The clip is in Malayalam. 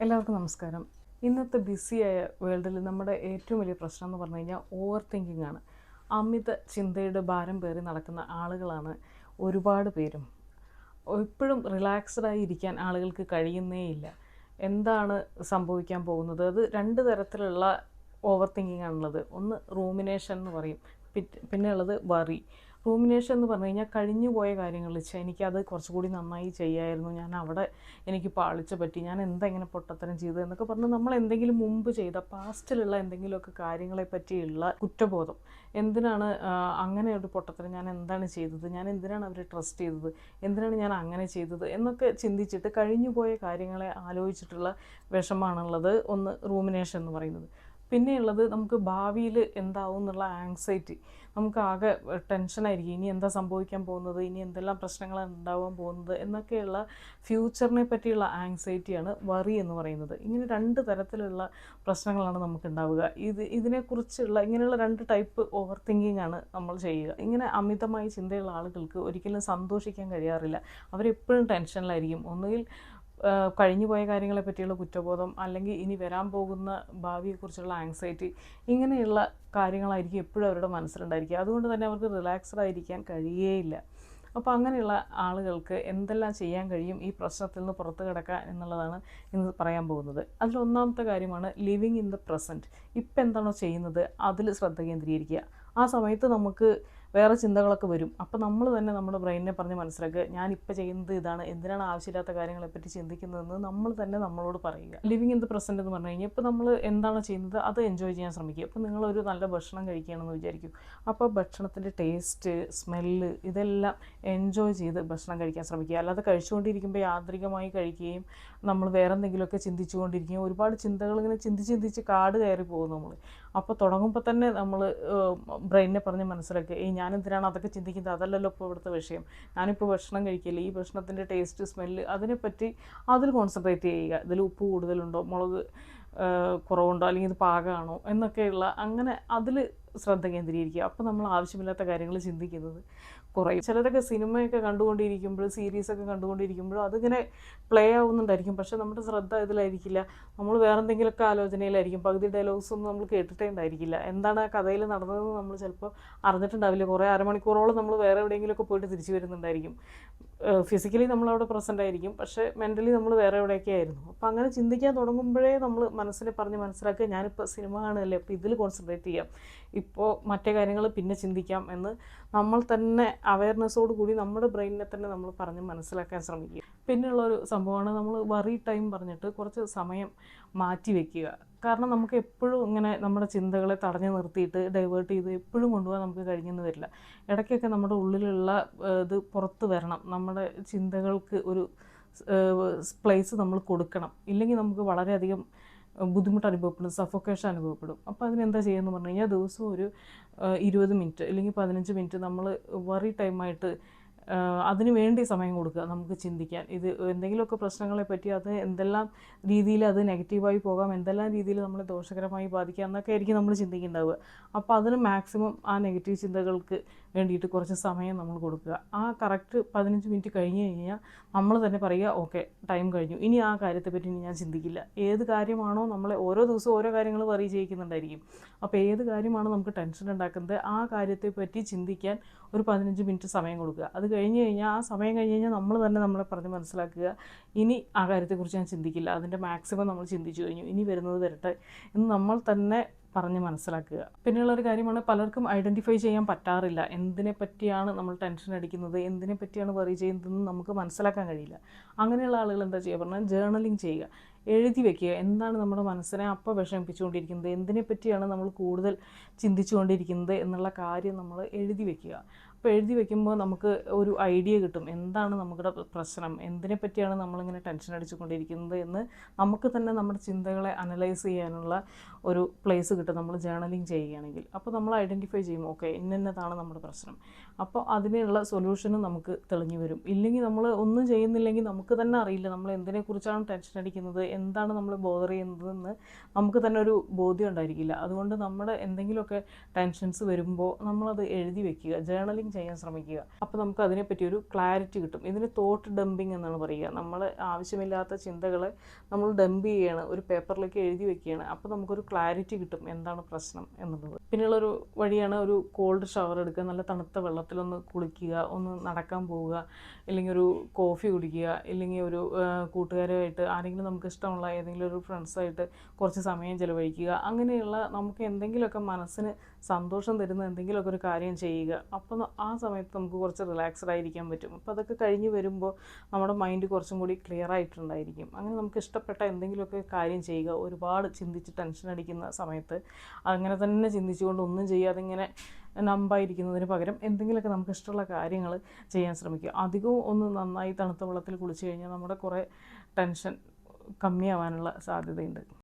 എല്ലാവർക്കും നമസ്കാരം. ഇന്നത്തെ ബിസിയായ വേൾഡിൽ നമ്മുടെ ഏറ്റവും വലിയ പ്രശ്നം എന്ന് പറഞ്ഞു കഴിഞ്ഞാൽ ഓവർ തിങ്കിങ് ആണ്. അമിത ചിന്തയുടെ ഭാരം പേറി നടക്കുന്ന ആളുകളാണ് ഒരുപാട് പേരും. എപ്പോഴും റിലാക്സ്ഡായി ഇരിക്കാൻ ആളുകൾക്ക് കഴിയുന്നേയില്ല. എന്താണ് സംഭവിക്കാൻ പോകുന്നത്? അത് രണ്ട് തരത്തിലുള്ള ഓവർ തിങ്കിങ് ആണുള്ളത്. ഒന്ന് റൂമിനേഷൻ എന്ന് പറയും, പിന്നെ ഉള്ളത് വറി. റൂമിനേഷൻ എന്ന് പറഞ്ഞു കഴിഞ്ഞാൽ കഴിഞ്ഞു പോയ കാര്യങ്ങൾ വെച്ചാൽ എനിക്കത് കുറച്ചുകൂടി നന്നായി ചെയ്യാമായിരുന്നു, ഞാൻ അവിടെ എനിക്ക് പാളിച്ച പറ്റി, ഞാൻ എന്താ ഇങ്ങനെ പൊട്ടത്തരം ചെയ്തത് എന്നൊക്കെ പറഞ്ഞ് നമ്മൾ എന്തെങ്കിലും മുമ്പ് ചെയ്ത പാസ്റ്റിലുള്ള എന്തെങ്കിലുമൊക്കെ കാര്യങ്ങളെ പറ്റിയുള്ള കുറ്റബോധം. എന്തിനാണ് അങ്ങനെ ഒരു പൊട്ടത്തരം, ഞാൻ എന്താണ് ചെയ്തത്, ഞാൻ എന്തിനാണ് അവരെ ട്രസ്റ്റ് ചെയ്തത്, എന്തിനാണ് ഞാൻ അങ്ങനെ ചെയ്തത് എന്നൊക്കെ ചിന്തിച്ചിട്ട് കഴിഞ്ഞു പോയ കാര്യങ്ങളെ ആലോചിച്ചിട്ടുള്ള വിഷമാണുള്ളത്. ഒന്ന് റൂമിനേഷൻ എന്ന് പറയുന്നത്. പിന്നെയുള്ളത് നമുക്ക് ഭാവിയിൽ എന്താവും എന്നുള്ള ആങ്സൈറ്റി. നമുക്ക് ആകെ ടെൻഷനായിരിക്കും, ഇനി എന്താ സംഭവിക്കാൻ പോകുന്നത്, ഇനി എന്തെല്ലാം പ്രശ്നങ്ങളാണ് ഉണ്ടാവാൻ പോകുന്നത് എന്നൊക്കെയുള്ള ഫ്യൂച്ചറിനെ പറ്റിയുള്ള ആങ്സൈറ്റിയാണ് വറി എന്ന് പറയുന്നത്. ഇങ്ങനെ രണ്ട് തരത്തിലുള്ള പ്രശ്നങ്ങളാണ് നമുക്ക് ഉണ്ടാവുക. ഇതിനെക്കുറിച്ചുള്ള ഇങ്ങനെയുള്ള രണ്ട് ടൈപ്പ് ഓവർ തിങ്കിങ് ആണ് നമ്മൾ ചെയ്യുക. ഇങ്ങനെ അമിതമായി ചിന്തയുള്ള ആളുകൾക്ക് ഒരിക്കലും സന്തോഷിക്കാൻ കഴിയാറില്ല. അവരെപ്പോഴും ടെൻഷനിലായിരിക്കും. ഒന്നുകിൽ കഴിഞ്ഞു പോയ കാര്യങ്ങളെ പറ്റിയുള്ള കുറ്റബോധം, അല്ലെങ്കിൽ ഇനി വരാൻ പോകുന്ന ഭാവിയെക്കുറിച്ചുള്ള ആങ്സൈറ്റി, ഇങ്ങനെയുള്ള കാര്യങ്ങളായിരിക്കും എപ്പോഴും അവരുടെ മനസ്സിലുണ്ടായിരിക്കുക. അതുകൊണ്ട് തന്നെ അവർക്ക് റിലാക്സ്ഡ് ആയിരിക്കാൻ കഴിയേയില്ല. അപ്പോൾ അങ്ങനെയുള്ള ആളുകൾക്ക് എന്തെല്ലാം ചെയ്യാൻ കഴിയും ഈ പ്രശ്നത്തിൽ നിന്ന് പുറത്ത് കിടക്കാൻ എന്നുള്ളതാണ് ഇന്ന് പറയാൻ പോകുന്നത്. അതിലൊന്നാമത്തെ കാര്യമാണ് ലിവിങ് ഇൻ ദ പ്രസൻറ്റ്. ഇപ്പം എന്താണോ ചെയ്യുന്നത് അതിൽ ശ്രദ്ധ കേന്ദ്രീകരിക്കുക. ആ സമയത്ത് നമുക്ക് വേറെ ചിന്തകളൊക്കെ വരും. അപ്പോൾ നമ്മൾ തന്നെ നമ്മുടെ ബ്രെയിനിനെ പറഞ്ഞ് മനസ്സിലാക്കുക, ഞാനിപ്പോൾ ചെയ്യുന്നത് ഇതാണ്, എന്തിനാണ് ആവശ്യമില്ലാത്ത കാര്യങ്ങളെപ്പറ്റി ചിന്തിക്കുന്നതെന്ന് നമ്മൾ തന്നെ നമ്മളോട് പറയുക. ലിവിങ് ഇൻ ദ പ്രസൻറ്റ് എന്ന് പറഞ്ഞു കഴിഞ്ഞാൽ ഇപ്പോൾ നമ്മൾ എന്താണ് ചെയ്യുന്നത് അത് എൻജോയ് ചെയ്യാൻ ശ്രമിക്കുക. ഇപ്പോൾ നിങ്ങളൊരു നല്ല ഭക്ഷണം കഴിക്കുകയാണെന്ന് വിചാരിക്കും. അപ്പോൾ ഭക്ഷണത്തിൻ്റെ ടേസ്റ്റ്, സ്മെല്ല് ഇതെല്ലാം എൻജോയ് ചെയ്ത് ഭക്ഷണം കഴിക്കാൻ ശ്രമിക്കുക. അല്ലാതെ കഴിച്ചുകൊണ്ടിരിക്കുമ്പോൾ യാന്ത്രികമായി കഴിക്കുകയും നമ്മൾ വേറെ എന്തെങ്കിലുമൊക്കെ ചിന്തിച്ചുകൊണ്ടിരിക്കുകയും ഒരുപാട് ചിന്തകൾ ഇങ്ങനെ ചിന്തിച്ച് കാട് കയറി പോകും നമ്മൾ. അപ്പോൾ തുടങ്ങുമ്പോൾ തന്നെ നമ്മൾ ബ്രെയിനിനെ പറഞ്ഞ് മനസ്സിലാക്കുക, ഞാനെന്തിനാണ് അതൊക്കെ ചിന്തിക്കുന്നത്, അതല്ലല്ലോ ഇപ്പോൾ ഇവിടുത്തെ വിഷയം, ഞാനിപ്പോൾ ഭക്ഷണം കഴിക്കില്ല, ഈ ഭക്ഷണത്തിൻ്റെ ടേസ്റ്റ്, സ്മെല്ല് അതിനെപ്പറ്റി അതിൽ കോൺസെൻട്രേറ്റ് ചെയ്യുക. ഇതിൽ ഉപ്പ് കൂടുതലുണ്ടോ, മുളക് കുറവുണ്ടോ, അല്ലെങ്കിൽ ഇത് പാകമാണോ എന്നൊക്കെയുള്ള അങ്ങനെ അതിൽ ശ്രദ്ധ കേന്ദ്രീകരിക്കുക. അപ്പോൾ നമ്മൾ ആവശ്യമില്ലാത്ത കാര്യങ്ങൾ ചിന്തിക്കുന്നത് കുറയും. ചിലരൊക്കെ സിനിമയൊക്കെ കണ്ടുകൊണ്ടിരിക്കുമ്പോൾ, സീരീസൊക്കെ കണ്ടുകൊണ്ടിരിക്കുമ്പോഴും അതിങ്ങനെ പ്ലേ ആവുന്നുണ്ടായിരിക്കും, പക്ഷേ നമ്മുടെ ശ്രദ്ധ ഇതിലായിരിക്കില്ല. നമ്മൾ വേറെ എന്തെങ്കിലുമൊക്കെ ആലോചനയിലായിരിക്കും. പകുതി ഡയലോഗ്സ് ഒന്നും നമ്മൾ കേട്ടിട്ടേ ഉണ്ടായിരിക്കില്ല. എന്താണ് ആ കഥയിൽ നടന്നതെന്ന് നമ്മൾ ചിലപ്പോൾ അറിഞ്ഞിട്ടുണ്ടാവില്ല. കുറേ അരമണിക്കൂറോളം നമ്മൾ വേറെ എവിടെയെങ്കിലുമൊക്കെ പോയിട്ട് തിരിച്ചു വരുന്നുണ്ടായിരിക്കും. ഫിസിക്കലി നമ്മളവിടെ പ്രസൻ്റ് ആയിരിക്കും, പക്ഷേ മെൻ്റലി നമ്മൾ വേറെ എവിടെയൊക്കെ ആയിരുന്നു. അപ്പോൾ അങ്ങനെ ചിന്തിക്കാൻ തുടങ്ങുമ്പോഴേ നമ്മൾ മനസ്സിനെ പറഞ്ഞ് മനസ്സിലാക്കുക, ഞാനിപ്പോൾ സിനിമ കാണുകയല്ലേ, അപ്പോൾ ഇതിൽ കോൺസെൻട്രേറ്റ് ചെയ്യാം, ഇപ്പോൾ മറ്റേ കാര്യങ്ങൾ പിന്നെ ചിന്തിക്കാം എന്ന് നമ്മൾ തന്നെ അവയർനെസ്സോട് കൂടി നമ്മുടെ ബ്രെയിനിനെ തന്നെ നമ്മൾ പറഞ്ഞ് മനസ്സിലാക്കാൻ ശ്രമിക്കുക. പിന്നെയുള്ളൊരു സംഭവമാണ് നമ്മൾ വറി ടൈം പറഞ്ഞിട്ട് കുറച്ച് സമയം മാറ്റി വയ്ക്കുക. കാരണം നമുക്ക് എപ്പോഴും ഇങ്ങനെ നമ്മുടെ ചിന്തകളെ തടഞ്ഞു നിർത്തിയിട്ട് ഡൈവേർട്ട് ചെയ്ത് എപ്പോഴും കൊണ്ടുപോകാൻ നമുക്ക് കഴിഞ്ഞെന്ന് വരില്ല. ഇടയ്ക്കൊക്കെ നമ്മുടെ ഉള്ളിലുള്ള ഇത് പുറത്ത് വരണം. നമ്മുടെ ചിന്തകൾക്ക് ഒരു പ്ലേസ് നമ്മൾ കൊടുക്കണം. ഇല്ലെങ്കിൽ നമുക്ക് വളരെയധികം ബുദ്ധിമുട്ട് അനുഭവപ്പെടും, സഫോക്കേഷൻ അനുഭവപ്പെടും. അപ്പോൾ അതിനെന്താ ചെയ്യുമെന്ന് പറഞ്ഞു കഴിഞ്ഞാൽ ദിവസവും ഒരു 20 മിനിറ്റ് അല്ലെങ്കിൽ 15 മിനിറ്റ് നമ്മൾ വറി ടൈമായിട്ട് അതിന് വേണ്ടി സമയം കൊടുക്കുക, നമുക്ക് ചിന്തിക്കാൻ. ഇത് എന്തെങ്കിലുമൊക്കെ പ്രശ്നങ്ങളെ പറ്റി അത് എന്തെല്ലാം രീതിയിൽ അത് നെഗറ്റീവായി പോകാം, എന്തെല്ലാം രീതിയിൽ നമ്മളെ ദോഷകരമായി ബാധിക്കാം എന്നൊക്കെ ആയിരിക്കും നമ്മൾ ചിന്തിക്കുന്നുണ്ടാവുക. അപ്പോൾ അതിന് മാക്സിമം ആ നെഗറ്റീവ് ചിന്തകൾക്ക് വേണ്ടിയിട്ട് കുറച്ച് സമയം നമ്മൾ കൊടുക്കുക. ആ കറക്റ്റ് 15 മിനിറ്റ് കഴിഞ്ഞ് കഴിഞ്ഞാൽ നമ്മൾ തന്നെ പറയുക, ഓക്കെ ടൈം കഴിഞ്ഞു, ഇനി ആ കാര്യത്തെപ്പറ്റി ഇനി ഞാൻ ചിന്തിക്കില്ല. ഏത് കാര്യമാണോ നമ്മളെ ഓരോ ദിവസവും ഓരോ കാര്യങ്ങൾ വറി ചെയ്യിക്കുന്നുണ്ടായിരിക്കും. അപ്പോൾ ഏത് കാര്യമാണോ നമുക്ക് ടെൻഷൻ ഉണ്ടാക്കുന്നത് ആ കാര്യത്തെപ്പറ്റി ചിന്തിക്കാൻ ഒരു 15 മിനിറ്റ് സമയം കൊടുക്കുക. അത് കഴിഞ്ഞ് കഴിഞ്ഞാൽ ആ സമയം കഴിഞ്ഞ് കഴിഞ്ഞാൽ നമ്മൾ തന്നെ നമ്മളെ പറഞ്ഞ് മനസ്സിലാക്കുക, ഇനി ആ കാര്യത്തെക്കുറിച്ച് ഞാൻ ചിന്തിക്കില്ല, അതിൻ്റെ മാക്സിമം നമ്മൾ ചിന്തിച്ചു കഴിഞ്ഞു, ഇനി വരുന്നത് വരട്ടെ എന്ന് നമ്മൾ തന്നെ പറഞ്ഞ് മനസ്സിലാക്കുക. പിന്നെയുള്ളൊരു കാര്യമാണ്, പലർക്കും ഐഡൻറ്റിഫൈ ചെയ്യാൻ പറ്റാറില്ല എന്തിനെ പറ്റിയാണ് നമ്മൾ ടെൻഷൻ അടിക്കുന്നത്, എന്തിനെ പറ്റിയാണ് വറി ചെയ്യുന്നതെന്ന് നമുക്ക് മനസ്സിലാക്കാൻ കഴിയില്ല. അങ്ങനെയുള്ള ആളുകൾ എന്താ ചെയ്യുക പറഞ്ഞാൽ ജേർണലിങ് ചെയ്യുക, എഴുതി വെക്കുക. എന്താണ് നമ്മുടെ മനസ്സിനെ അപ്പോൾ വിഷമിപ്പിച്ചുകൊണ്ടിരിക്കുന്നത്, എന്തിനെ പറ്റിയാണ് നമ്മൾ കൂടുതൽ ചിന്തിച്ചുകൊണ്ടിരിക്കുന്നത് എന്നുള്ള കാര്യം നമ്മൾ എഴുതി വെക്കുക. അപ്പോൾ എഴുതി വെക്കുമ്പോൾ നമുക്ക് ഒരു ഐഡിയ കിട്ടും, എന്താണ് നമ്മുടെ പ്രശ്നം, എന്തിനെ പറ്റിയാണ് നമ്മളിങ്ങനെ ടെൻഷൻ അടിച്ചുകൊണ്ടിരിക്കുന്നത് എന്ന് നമുക്ക് തന്നെ നമ്മുടെ ചിന്തകളെ അനലൈസ് ചെയ്യാനുള്ള ഒരു പ്ലേസ് കിട്ടും നമ്മൾ ജേർണലിങ് ചെയ്യുകയാണെങ്കിൽ. അപ്പോൾ നമ്മൾ ഐഡൻറ്റിഫൈ ചെയ്യും, ഓക്കെ ഇന്നതാണ് നമ്മുടെ പ്രശ്നം. അപ്പോൾ അതിനുള്ള സൊല്യൂഷനും നമുക്ക് തെളിഞ്ഞു വരും. ഇല്ലെങ്കിൽ നമ്മൾ ഒന്നും ചെയ്യുന്നില്ലെങ്കിൽ നമുക്ക് തന്നെ അറിയില്ല നമ്മൾ എന്തിനെക്കുറിച്ചാണ് ടെൻഷൻ അടിക്കുന്നത്, എന്താണ് നമ്മൾ ബോദർ ചെയ്യുന്നതെന്ന് നമുക്ക് തന്നെ ഒരു ബോധ്യം ഉണ്ടായിരിക്കില്ല. അതുകൊണ്ട് നമ്മുടെ എന്തെങ്കിലുമൊക്കെ ടെൻഷൻസ് വരുമ്പോൾ നമ്മളത് എഴുതി വെക്കുക, ജേർണലിങ് ചെയ്യാൻ ശ്രമിക്കുക. അപ്പോൾ നമുക്ക് അതിനെപ്പറ്റി ഒരു ക്ലാരിറ്റി കിട്ടും. ഇതിന് തോട്ട് ഡംപിങ് എന്നാണ് പറയുക. നമ്മൾ ആവശ്യമില്ലാത്ത ചിന്തകളെ നമ്മൾ ഡംപ് ചെയ്യുകയാണ്, ഒരു പേപ്പറിലേക്ക് എഴുതി വെക്കുകയാണ്. അപ്പോൾ നമുക്കൊരു ക്ലാരിറ്റി കിട്ടും എന്താണ് പ്രശ്നം എന്നുള്ളത്. പിന്നെയുള്ളൊരു വഴിയാണ് ഒരു കോൾഡ് ഷവർ എടുക്കുക, നല്ല തണുത്ത വെള്ളത്തിലൊന്ന് കുളിക്കുക, ഒന്ന് നടക്കാൻ പോവുക, ഇല്ലെങ്കിൽ ഒരു കോഫി കുടിക്കുക, ഇല്ലെങ്കിൽ ഒരു കൂട്ടുകാരുമായിട്ട് ആരെങ്കിലും നമുക്ക് ഇഷ്ടമുള്ള ഏതെങ്കിലും ഒരു ഫ്രണ്ട്സായിട്ട് കുറച്ച് സമയം ചിലവഴിക്കുക. അങ്ങനെയുള്ള നമുക്ക് എന്തെങ്കിലുമൊക്കെ മനസ്സിന് സന്തോഷം തരുന്ന എന്തെങ്കിലുമൊക്കെ ഒരു കാര്യം ചെയ്യുക. അപ്പോൾ ആ സമയത്ത് നമുക്ക് കുറച്ച് റിലാക്സ്ഡ് ആയിരിക്കാൻ പറ്റും. അപ്പോൾ അതൊക്കെ കഴിഞ്ഞ് വരുമ്പോൾ നമ്മുടെ മൈൻഡ് കുറച്ചും കൂടി ക്ലിയർ ആയിട്ടുണ്ടായിരിക്കും. അങ്ങനെ നമുക്ക് ഇഷ്ടപ്പെട്ട എന്തെങ്കിലുമൊക്കെ കാര്യം ചെയ്യുക. ഒരുപാട് ചിന്തിച്ച് ടെൻഷൻ അടിക്കുന്ന സമയത്ത് അങ്ങനെ തന്നെ ചിന്തിച്ചുകൊണ്ട് ഒന്നും ചെയ്യാതെ ഇങ്ങനെ നമ്പായിരിക്കുന്നതിന് പകരം എന്തെങ്കിലുമൊക്കെ നമുക്ക് ഇഷ്ടമുള്ള കാര്യങ്ങൾ ചെയ്യാൻ ശ്രമിക്കുക. അധികവും ഒന്ന് നന്നായി തണുത്ത വെള്ളത്തിൽ കുളിച്ച് കഴിഞ്ഞാൽ നമ്മുടെ കുറേ ടെൻഷൻ കമ്മിയാവാനുള്ള സാധ്യതയുണ്ട്.